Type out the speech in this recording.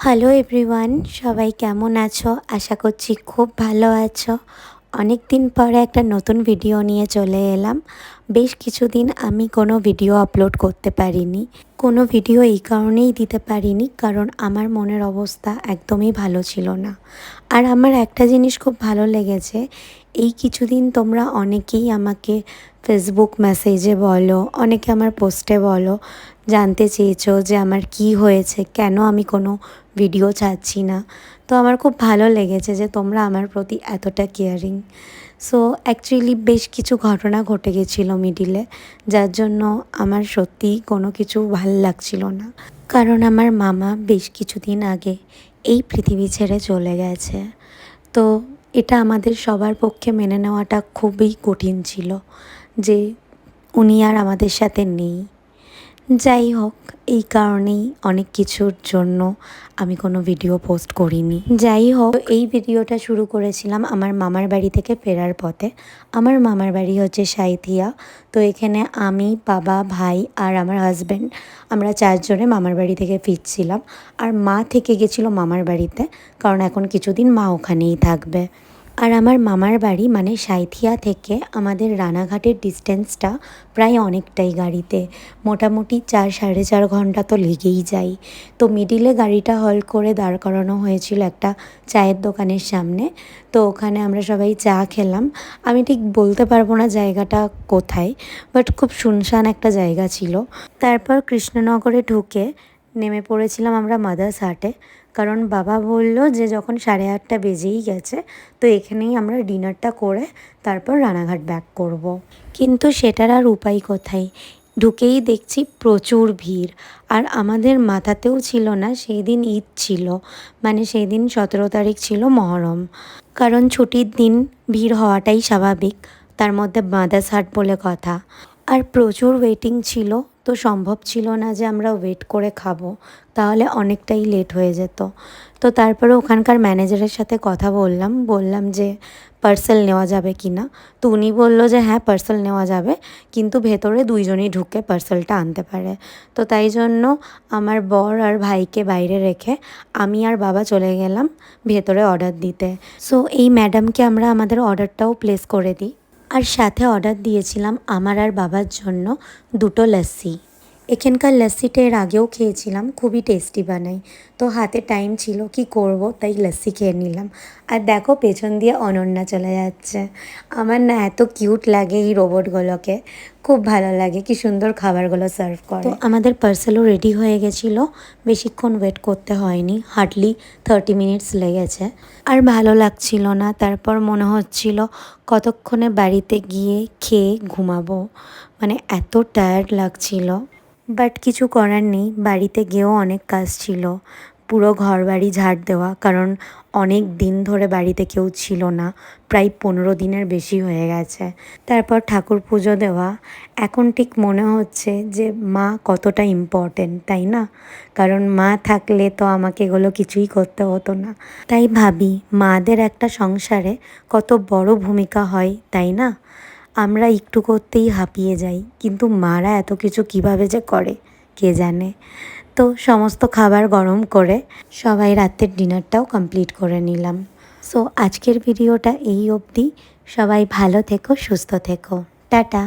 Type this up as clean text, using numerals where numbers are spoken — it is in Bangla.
হ্যালো এভরিওয়ান, সবাই কেমন আছো? আশা করছি খুব ভালো আছো। অনেক দিন পরে একটা নতুন ভিডিও নিয়ে চলে এলাম। বেশ কিছুদিন আমি কোনো ভিডিও আপলোড করতে পারিনি। কোনো ভিডিও এই কারণেই দিতে পারিনি কারণ আমার মনের অবস্থা একদমই ভালো ছিল না। আর আমার একটা জিনিস খুব ভালো লেগেছে, এই কিছুদিন তোমরা অনেকেই আমাকে ফেসবুক মেসেজে বলো, অনেকে আমার পোস্টে বলো, জানতে চেয়েছো যে আমার কি হয়েছে, কেন আমি কোনো ভিডিও ছাড়ছি না। তো আমার খুব ভালো লেগেছে যে তোমরা আমার প্রতি এতটা কেয়ারিং। সো অ্যাকচুয়ালি বেশ কিছু ঘটনা ঘটে গেছিলো মিডিলে, যার জন্য আমার সত্যিই কোনো কিছু ভাল লাগছিল না। কারণ আমার মামা বেশ কিছুদিন আগে এই পৃথিবী ছেড়ে চলে গেছে। তো এটা আমাদের সবার পক্ষে মেনে নেওয়াটা খুবই কঠিন ছিল যে উনি আর আমাদের সাথে নেই। যাই হোক, এই কারণেই অনেক কিছুর জন্য আমি কোনো ভিডিও পোস্ট করিনি। যাই হোক, এই ভিডিওটা শুরু করেছিলাম আমার মামার বাড়ি থেকে ফেরার পথে। আমার মামার বাড়ি হচ্ছে সাঁইথিয়া। তো এখানে আমি, বাবা, ভাই আর আমার হাজব্যান্ড, আমরা চারজনে মামার বাড়ি থেকে ফিরছিলাম। আর মা থেকে গেছিলো মামার বাড়িতে, কারণ এখন কিছুদিন মা ওখানেই থাকবে। আর আমার মামার বাড়ি মানে সাঁইথিয়া থেকে আমাদের রানাঘাটের ডিস্টেন্সটা প্রায় অনেকটাই গাড়িতে, মোটামুটি 4-4.5 ঘন্টা তো লেগেই যায়। তো মিডিলে গাড়িটা হল্ট করে দাঁড় করানো হয়েছিল একটা চায়ের দোকানের সামনে। তো ওখানে আমরা সবাই চা খেলাম। আমি ঠিক বলতে পারবো না জায়গাটা কোথায়, বাট খুব শুনশান একটা জায়গা ছিল। তারপর কৃষ্ণনগরে ঢুকে নেমে পড়েছিলাম আমরা মাদার্স হাটে, কারণ বাবা বলল যে যখন 8:30 বেজেই গেছে তো এখানেই আমরা ডিনারটা করে তারপর রানাঘাট ব্যাক করব। কিন্তু সেটার আর উপায় কোথায়, ঢুকেই দেখছি প্রচুর ভিড়। আর আমাদের মাথাতেও ছিল না সেই দিন ঈদ ছিল, মানে সেই দিন 17 তারিখ ছিল মহরম। কারণ ছুটির দিন ভিড় হওয়াটাই স্বাভাবিক, তার মধ্যে মাদার্স হাট বলে কথা। আর প্রচুর ওয়েটিং ছিল, তো সম্ভব ছিল না যে আমরা ওয়েট করে খাবো, তাহলে অনেকটাই লেট হয়ে যেত। তো তারপরে ওখানকার ম্যানেজারের সাথে কথা বললাম যে পার্সেল নেওয়া যাবে কি না। তো উনি বললো যে হ্যাঁ পার্সেল নেওয়া যাবে, কিন্তু ভেতরে 2জনই ঢুকে পার্সেলটা আনতে পারে। তো তাই জন্য আমার বর আর ভাইকে বাইরে রেখে আমি আর বাবা চলে গেলাম ভেতরে অর্ডার দিতে। সো এই ম্যাডামকে আমরা আমাদের অর্ডারটাও প্লেস করে দিই। আর সাথে অর্ডার দিয়েছিলাম আমার আর বাবার জন্য 2টো লস্যি। এখানকার লস্যিটা এর আগেও খেয়েছিলাম, খুবই টেস্টি বানাই। তো হাতে টাইম ছিল, কি করব, তাই লস্যি খেয়ে নিলাম। আর দেখো পেছন দিয়ে অনন্যা চলে যাচ্ছে। আমার না এত কিউট লাগে এই রোবটগুলোকে, খুব ভালো লাগে, কি সুন্দর খাবারগুলো সার্ভ করে। তো আমাদের পার্সেলও রেডি হয়ে গেছিলো, বেশিক্ষণ ওয়েট করতে হয়নি, হার্ডলি 30 মিনিটস লেগেছে। আর ভালো লাগছিল না, তারপর মনে হচ্ছিল কতক্ষণে বাড়িতে গিয়ে খেয়ে ঘুমাবো, মানে এত টায়ার্ড লাগছিল। বাট কিছু করার নেই, বাড়িতে গিয়েও অনেক কাজ ছিল, পুরো ঘর বাড়ি ঝাড় দেওয়া, কারণ অনেক দিন ধরে বাড়িতে কেউ ছিল না, প্রায় 15 দিনের বেশি হয়ে গেছে। তারপর ঠাকুর পুজো দেওয়া। এখন ঠিক মনে হচ্ছে যে মা কতটা ইম্পর্টেন্ট, তাই না? কারণ মা থাকলে তো আমাকে এগুলো কিছুই করতে হতো না। তাই ভাবি মাদের একটা সংসারে কত বড় ভূমিকা হয়, তাই না? আমরা একটু করতেই হাঁপিয়ে যাই, কিন্তু মারা এত কিছু কিভাবে যে করে কে জানে। তো সমস্ত খাবার গরম করে সবাই রাতের ডিনারটাও কমপ্লিট করে নিলাম। সো আজকের ভিডিওটা এই অবধি। সবাই ভালো থেকো, সুস্থ থেকো, টাটা।